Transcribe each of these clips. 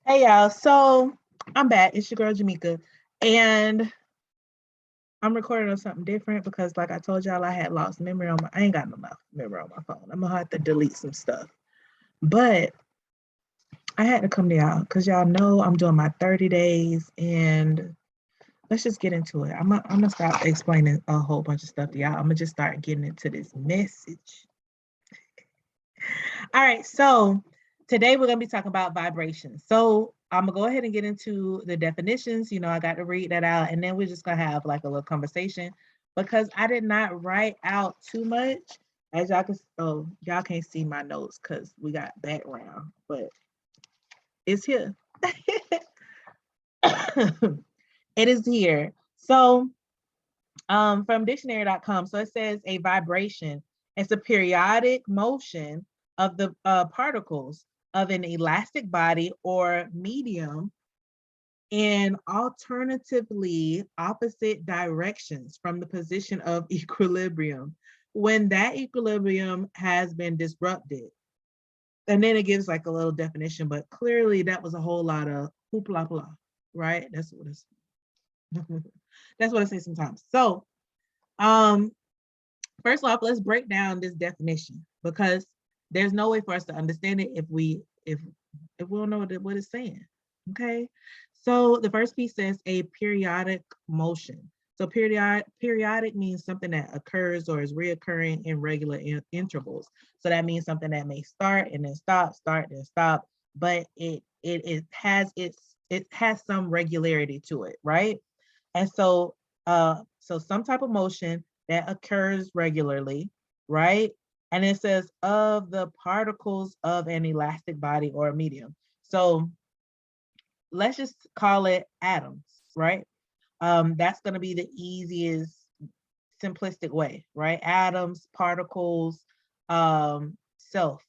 Hey y'all, so I'm back. It's your girl Jamaica, and I'm recording on something different because, like I told y'all, I had lost memory on my. I ain't got no memory on my phone. I'm gonna have to delete some stuff, but I had to come to y'all because y'all know I'm doing my 30 days, and let's just get into it. I'm gonna stop explaining a whole bunch of stuff to y'all. I'm gonna just start getting into this message. All right, so today we're going to be talking about vibrations. So I'm going to go ahead and get into the definitions. I got to read that out, and then we're just going to have like a little conversation because I did not write out too much. As y'all can, y'all can't see my notes because we got background, but it's here. It is here. So from dictionary.com. So it says a vibration. It's a periodic motion of the particles of an elastic body or medium in alternatively opposite directions from the position of equilibrium when that equilibrium has been disrupted. And then it gives like a little definition, but clearly that was a whole lot of hoopla blah, right? That's what it's that's what I say sometimes. So first off, let's break down this definition because there's no way for us to understand it if we don't know what it's saying. Okay. So the first piece says a periodic motion. So periodic means something that occurs or is reoccurring in regular intervals. So that means something that may start and then start and stop, but it has some regularity to it, right? And so some type of motion that occurs regularly, right? And it says of the particles of an elastic body or a medium. So let's just call it atoms, right? That's going to be the easiest, simplistic way, right? Atoms, particles, the self,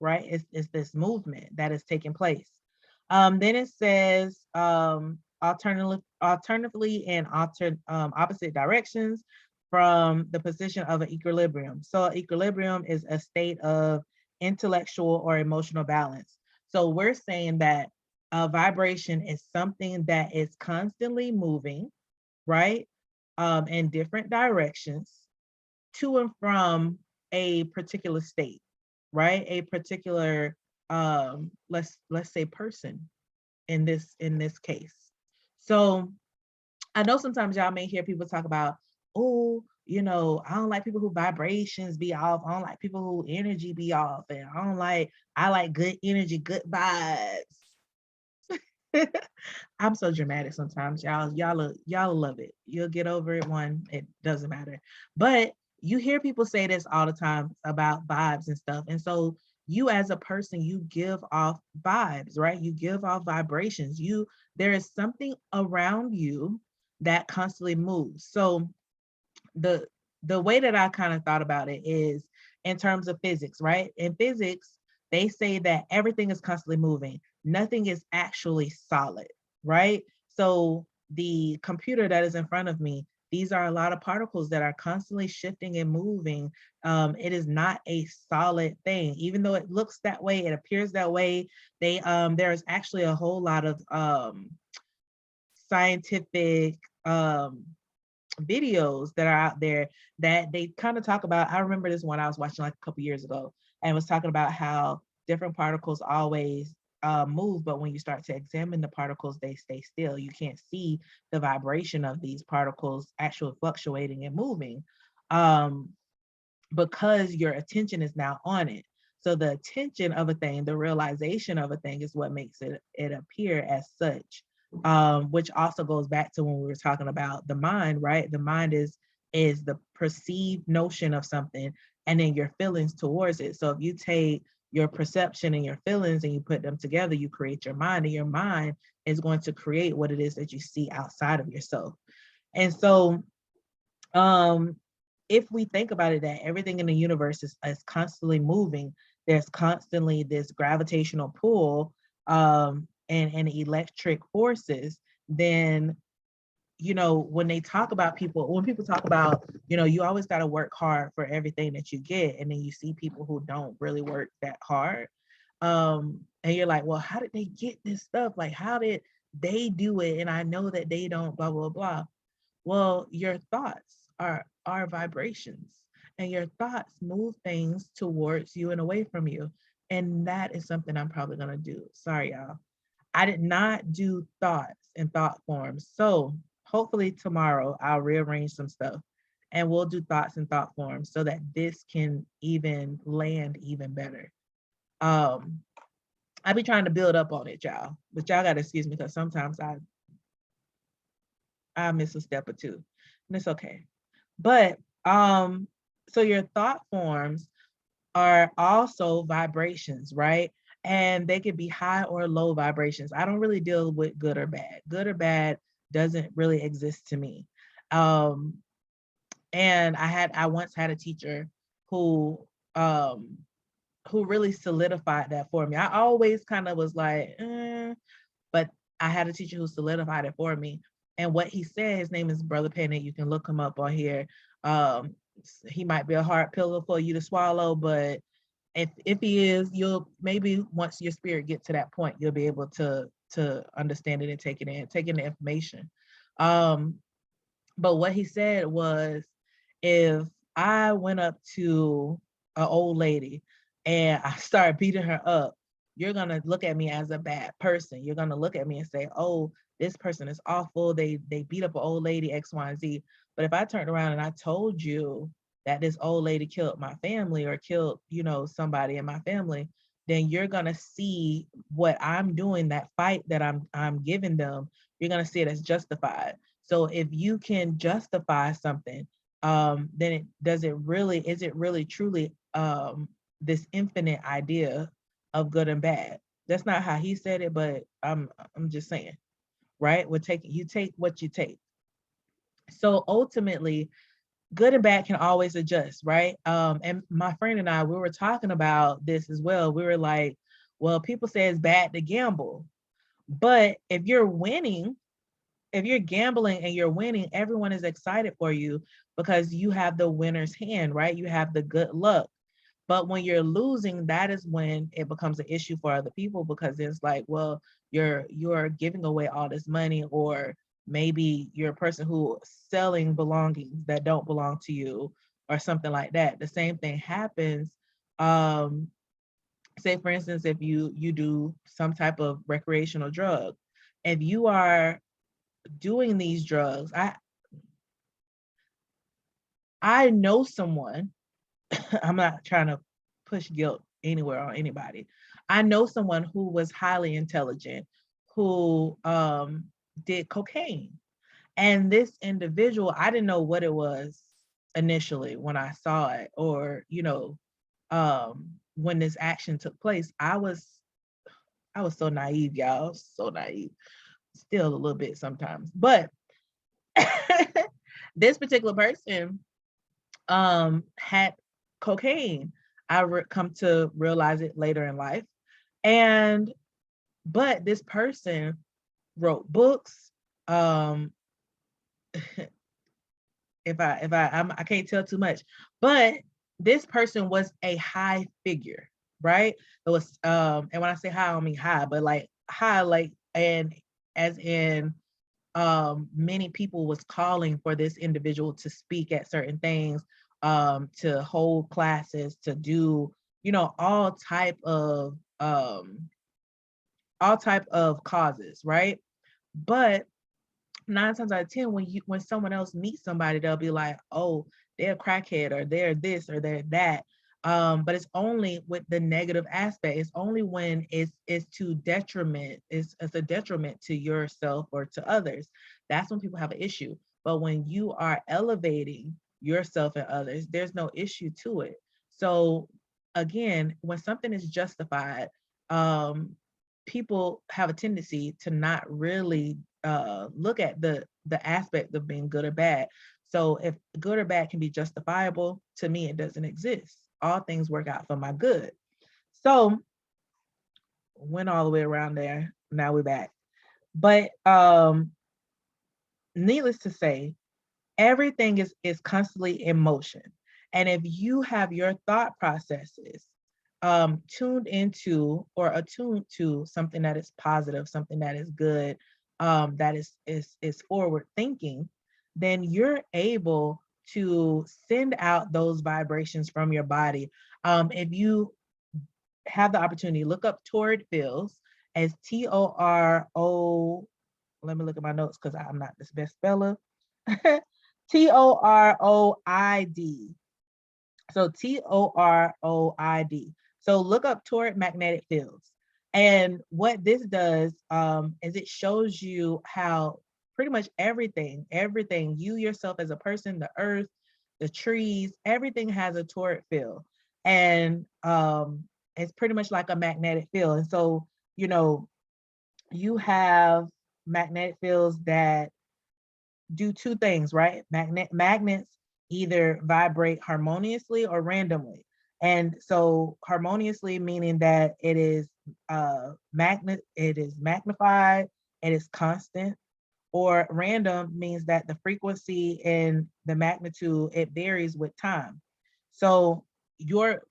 right? It's this movement that is taking place. Then it says alternatively in opposite directions from the position of an equilibrium. So equilibrium is a state of intellectual or emotional balance. So we're saying that a vibration is something that is constantly moving, right? In different directions to and from a particular state, right? A particular let's say person in this case. So I know sometimes y'all may hear people talk about, oh, I don't like people who vibrations be off. I don't like people who energy be off. And I like good energy, good vibes. I'm so dramatic sometimes. Y'all love it. You'll get over it one, it doesn't matter. But you hear people say this all the time about vibes and stuff. And so you as a person, you give off vibes, right? You give off vibrations. There is something around you that constantly moves. So the the way that I kind of thought about it is in terms of physics, right? In physics, they say that everything is constantly moving. Nothing is actually solid, right? So the computer that is in front of me, these are a lot of particles that are constantly shifting and moving. It is not a solid thing, even though it looks that way, it appears that way. There's actually a whole lot of scientific videos that are out there that they kind of talk about. I remember this one I was watching like a couple years ago and was talking about how different particles always move, but when you start to examine the particles, they stay still. You can't see the vibration of these particles actually fluctuating and moving because your attention is now on it. So the attention of a thing, the realization of a thing is what makes it appear as such. Which also goes back to when we were talking about the mind, right? The mind is the perceived notion of something and then your feelings towards it. So if you take your perception and your feelings and you put them together, you create your mind, and your mind is going to create what it is that you see outside of yourself. And so if we think about it, that everything in the universe is constantly moving, there's constantly this gravitational pull and electric forces, then when people talk about, you always got to work hard for everything that you get, and then you see people who don't really work that hard. And you're like, well, how did they get this stuff? Like, how did they do it? And I know that they don't, blah, blah, blah. Well, your thoughts are vibrations, and your thoughts move things towards you and away from you. And that is something I'm probably gonna do. Sorry, y'all. I did not do thoughts and thought forms. So hopefully tomorrow I'll rearrange some stuff and we'll do thoughts and thought forms so that this can even land even better. Um, I be trying to build up on it, y'all, but y'all gotta excuse me because sometimes I miss a step or two, and it's okay. But so your thought forms are also vibrations, right? And they could be high or low vibrations. I don't really deal with good or bad. Good or bad doesn't really exist to me. Um, and I once had a teacher who um who really solidified that for me. I always kind of was like, but I had a teacher who solidified it for me. And what he said, his name is Brother Penny. You can look him up on here. Um, he might be a hard pill for you to swallow, but if he is, you'll maybe once your spirit get to that point, you'll be able to understand it and take it in, taking the information. Um, but what he said was, if I went up to an old lady and I started beating her up, you're gonna look at me as a bad person. You're gonna look at me and say, "Oh, this person is awful. They beat up an old lady X, Y, and Z." But if I turned around and I told you that this old lady killed my family or killed, somebody in my family, then you're gonna see what I'm doing, that fight that I'm giving them. You're gonna see it as justified. So if you can justify something, then is it really truly this infinite idea of good and bad? That's not how he said it, but I'm just saying, right? You take what you take. So ultimately, good and bad can always adjust, right? And my friend and I, we were talking about this as well. We were like, well, people say it's bad to gamble, but if you're gambling and you're winning, everyone is excited for you because you have the winner's hand, right? You have the good luck. But when you're losing, that is when it becomes an issue for other people, because it's like, well, you're giving away all this money, or maybe you're a person who selling belongings that don't belong to you or something like that. The same thing happens. Um, Say for instance, if you do some type of recreational drug, if you are doing these drugs, I know someone. I'm not trying to push guilt anywhere on anybody. I know someone who was highly intelligent, who did cocaine. And this individual, I didn't know what it was initially when I saw it, or when this action took place. I was so naive, y'all, so naive, still a little bit sometimes. But this particular person had cocaine. Come to realize it later in life. And but this person wrote books. Um I can't tell too much, but this person was a high figure, right? It was and when I say high, I don't mean high, but like high, like, and as in many people was calling for this individual to speak at certain things, to hold classes, to do, all type of causes, right? But 9 times out of 10, when someone else meets somebody, they'll be like, oh, they're a crackhead, or they're this, or they're that. But it's only with the negative aspect. It's only when it's to detriment, it's a detriment to yourself or to others. That's when people have an issue. But when you are elevating yourself and others, there's no issue to it. So again, when something is justified, people have a tendency to not really look at the aspect of being good or bad. So if good or bad can be justifiable, to me, it doesn't exist. All things work out for my good. So went all the way around there. Now we're back. But needless to say, everything is constantly in motion. And if you have your thought processes tuned into or attuned to something that is positive, something that is good, that is forward thinking, then you're able to send out those vibrations from your body. If you have the opportunity, look up torrid fields as TORO. Let me look at my notes because I'm not the best speller. TOROID. So TOROID. So look up torrid magnetic fields. And what this does is it shows you how pretty much everything, you yourself as a person, the earth, the trees, everything has a torrid field. And it's pretty much like a magnetic field. And so, you know, you have magnetic fields that do two things, right? Magnets either vibrate harmoniously or randomly. And so harmoniously meaning that it is it is magnified, it is constant, or random means that the frequency and the magnitude, it varies with time. So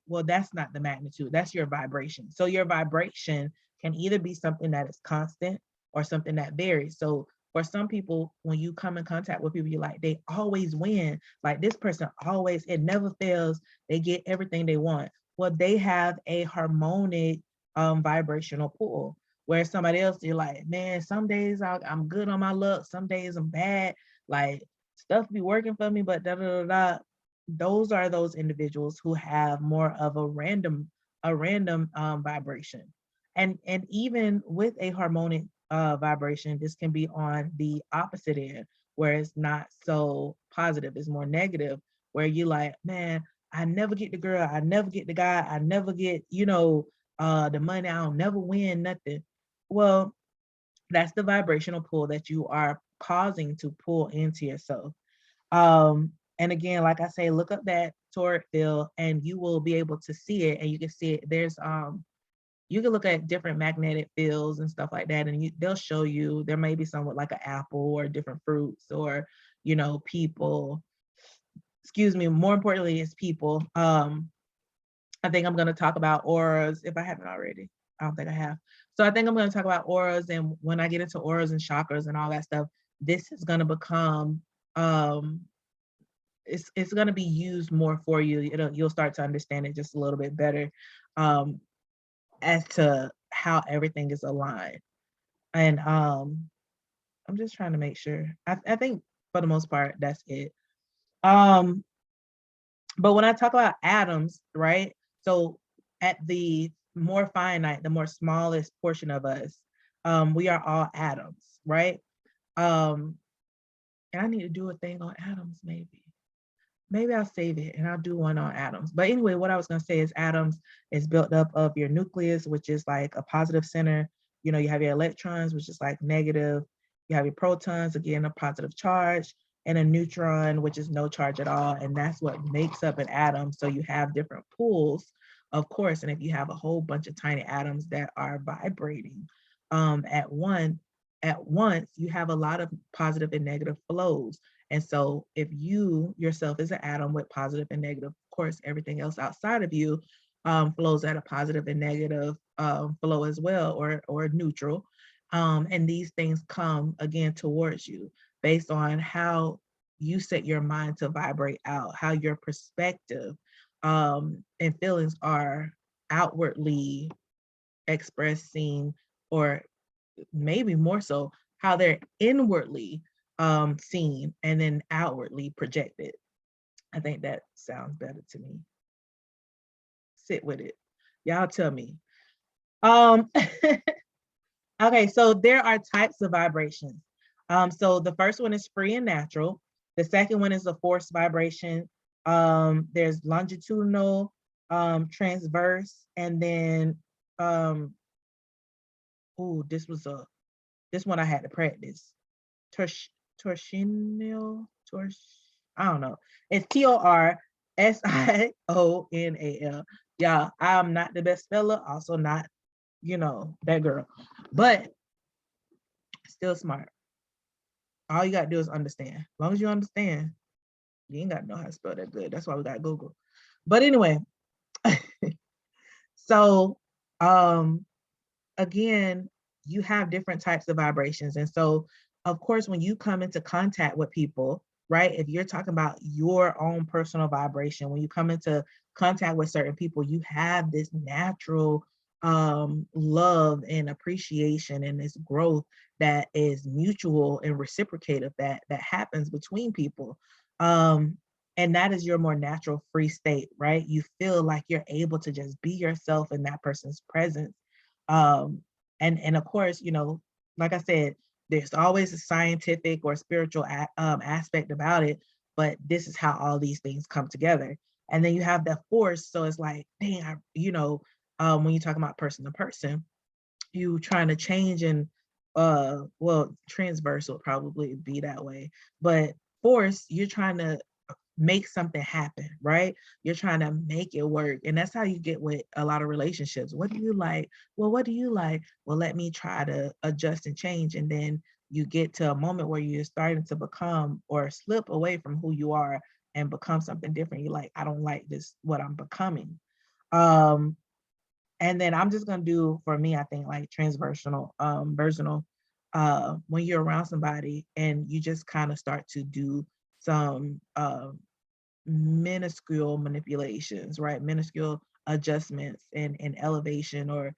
well, that's not the magnitude, that's your vibration. So your vibration can either be something that is constant or something that varies. So for some people, when you come in contact with people, you're like, they always win. Like this person always, it never fails. They get everything they want. Well, they have a harmonic vibrational pull. Where somebody else, you're like, man, some days I'm good on my luck, some days I'm bad. Like stuff be working for me, but da da da da. Those are those individuals who have more of a random vibration. And even with a harmonic vibration, this can be on the opposite end, where it's not so positive, it's more negative, where you like, man, I never get the girl, I never get the guy, I never get, the money, I'll never win nothing. Well, that's the vibrational pull that you are causing to pull into yourself. And again, like I say, look up that torrid field and you will be able to see it, and you can see it. There's you can look at different magnetic fields and stuff like that, and they'll show you. There may be some with like an apple or different fruits, or people. Excuse me. More importantly, is people. I think I'm going to talk about auras if I haven't already. I don't think I have. So I think I'm going to talk about auras, and when I get into auras and chakras and all that stuff, this is going to become it's going to be used more for you. You'll start to understand it just a little bit better as to how everything is aligned. And I'm just trying to make sure. I think for the most part that's it. But when I talk about atoms, right? So at the more finite, the more smallest portion of us, we are all atoms, right? And I need to do a thing on atoms, maybe. Maybe I'll save it and I'll do one on atoms. But anyway, what I was gonna say is atoms is built up of your nucleus, which is like a positive center. You have your electrons, which is like negative. You have your protons, again, a positive charge, and a neutron, which is no charge at all. And that's what makes up an atom. So you have different pools, of course. And if you have a whole bunch of tiny atoms that are vibrating at once, you have a lot of positive and negative flows. And so if you yourself is an atom with positive and negative, of course, everything else outside of you flows at a positive and negative flow as well, or neutral. And these things come again towards you based on how you set your mind to vibrate out, how your perspective and feelings are outwardly expressing, or maybe more so how they're inwardly seen and then outwardly projected. I think that sounds better to me. Sit with it. Y'all tell me. Okay, so there are types of vibrations. So the first one is free and natural. The second one is a forced vibration. There's longitudinal, transverse, and then this one I had to practice. Torsional, I don't know. It's TORSIONAL. Yeah, I'm not the best speller, also not, that girl, but still smart. All you gotta do is understand. As long as you understand, you ain't gotta know how to spell that good. That's why we got Google. But anyway, So again, you have different types of vibrations. And so, of course, when you come into contact with people, right, if you're talking about your own personal vibration, when you come into contact with certain people, you have this natural love and appreciation and this growth that is mutual and reciprocative that happens between people. And that is your more natural free state, right? You feel like you're able to just be yourself in that person's presence. um and of course, you know, like I said, there's always a scientific or spiritual aspect about it, but this is how all these things come together. And then you have that force, so it's like, dang, you know, when you talk about person to person, you trying to change, and well, transverse will probably be that way, but force, you're trying to make something happen, right? You're trying to make it work. And that's how you get with a lot of relationships. What do you like? Well, what do you like? Well, let me try to adjust and change. And then you get to a moment where you're starting to become or slip away from who you are and become something different. You're like, I don't like this, what I'm becoming. Um, and then I'm just gonna do, for me, I think like transversional, versional, when you're around somebody and you just kind of start to do some minuscule manipulations, right? Minuscule adjustments and elevation or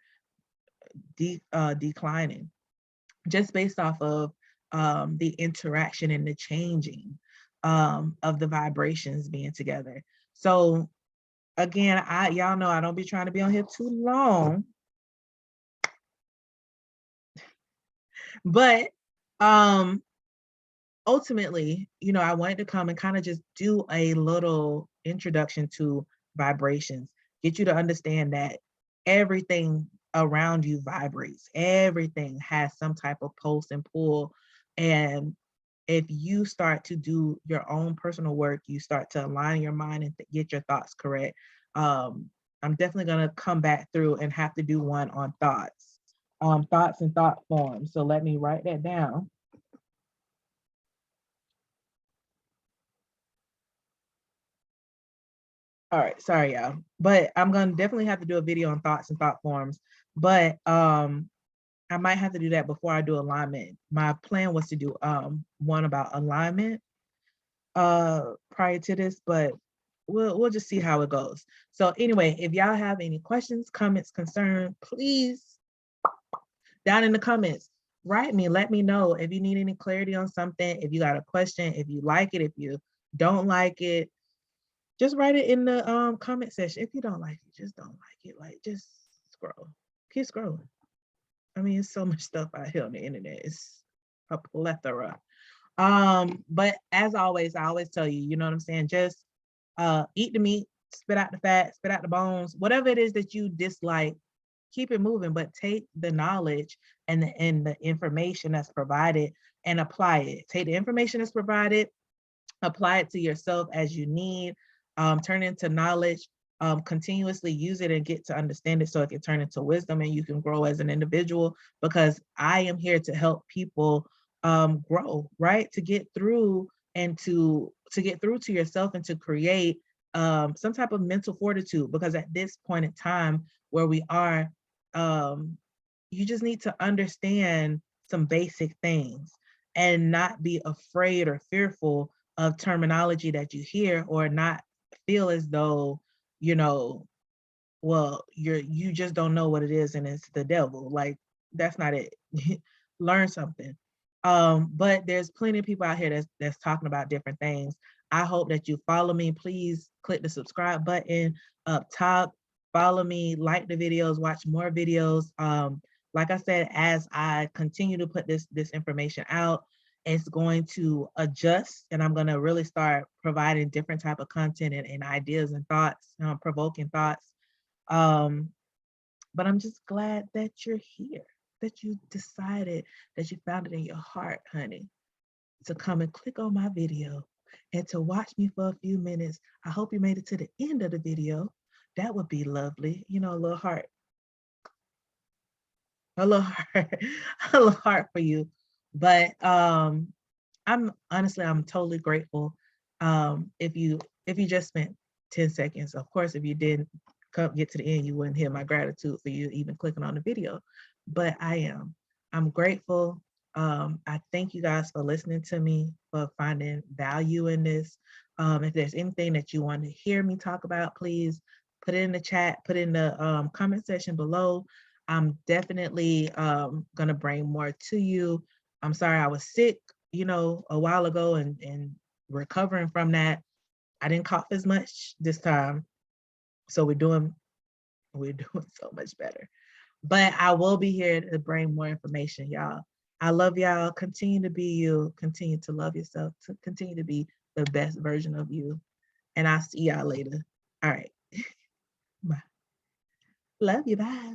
declining, just based off of the interaction and the changing of the vibrations being together. So again, y'all know I don't be trying to be on here too long, but um ultimately, you know, I wanted to come and kind of just do a little introduction to vibrations, get you to understand that everything around you vibrates, everything has some type of pulse and pull. And if you start to do your own personal work, you start to align your mind and get your thoughts correct. I'm definitely going to come back through and have to do one on thoughts, thoughts and thought forms. So let me write that down. All right, sorry y'all, but I'm gonna definitely have to do a video on thoughts and thought forms. But I might have to do that before I do alignment. My plan was to do one about alignment prior to this, but we'll just see how it goes. So anyway, if y'all have any questions, comments, concerns, please down in the comments, write me, let me know if you need any clarity on something, if you got a question, if you like it, if you don't like it, just write it in the comment section. If you don't like it, just don't like it. Like, just scroll. Keep scrolling. I mean, it's so much stuff out here on the internet. It's a plethora. But as always, I always tell you, you know what I'm saying? Just eat the meat, spit out the fat, spit out the bones, whatever it is that you dislike, keep it moving, but take the knowledge and the information that's provided and apply it. Take the information that's provided, apply it to yourself as you need, turn into knowledge, continuously use it and get to understand it so it can turn into wisdom and you can grow as an individual, because I am here to help people grow, right? To get through and to get through to yourself and to create some type of mental fortitude, because at this point in time where we are, you just need to understand some basic things and not be afraid or fearful of terminology that you hear, or not feel as though, you know, well, you just don't know what it is and it's the devil. Like, that's not it. Learn something. But there's plenty of people out here that's talking about different things. I hope that you follow me. Please click the subscribe button up top. Follow me, like the videos, watch more videos. Like I said, as I continue to put this information out, it's going to adjust, and I'm going to really start providing different type of content and ideas and thoughts, provoking thoughts. But I'm just glad that you're here, that you decided, that you found it in your heart, honey, to come and click on my video and to watch me for a few minutes. I hope you made it to the end of the video. That would be lovely. You know, a little heart, a little heart, a little heart for you. But I'm honestly, I'm totally grateful. If you just spent 10 seconds. Of course, if you didn't, get to the end, you wouldn't hear my gratitude for you even clicking on the video. But I'm grateful. I thank you guys for listening to me, for finding value in this. If there's anything that you want to hear me talk about, please put it in the chat, put it in the comment section below. I'm definitely gonna bring more to you. I'm sorry I was sick, a while ago and recovering from that. I didn't cough as much this time. So we're doing so much better. But I will be here to bring more information, y'all. I love y'all. Continue to be you. Continue to love yourself. To continue to be the best version of you. And I'll see y'all later. All right. Bye. Love you. Bye.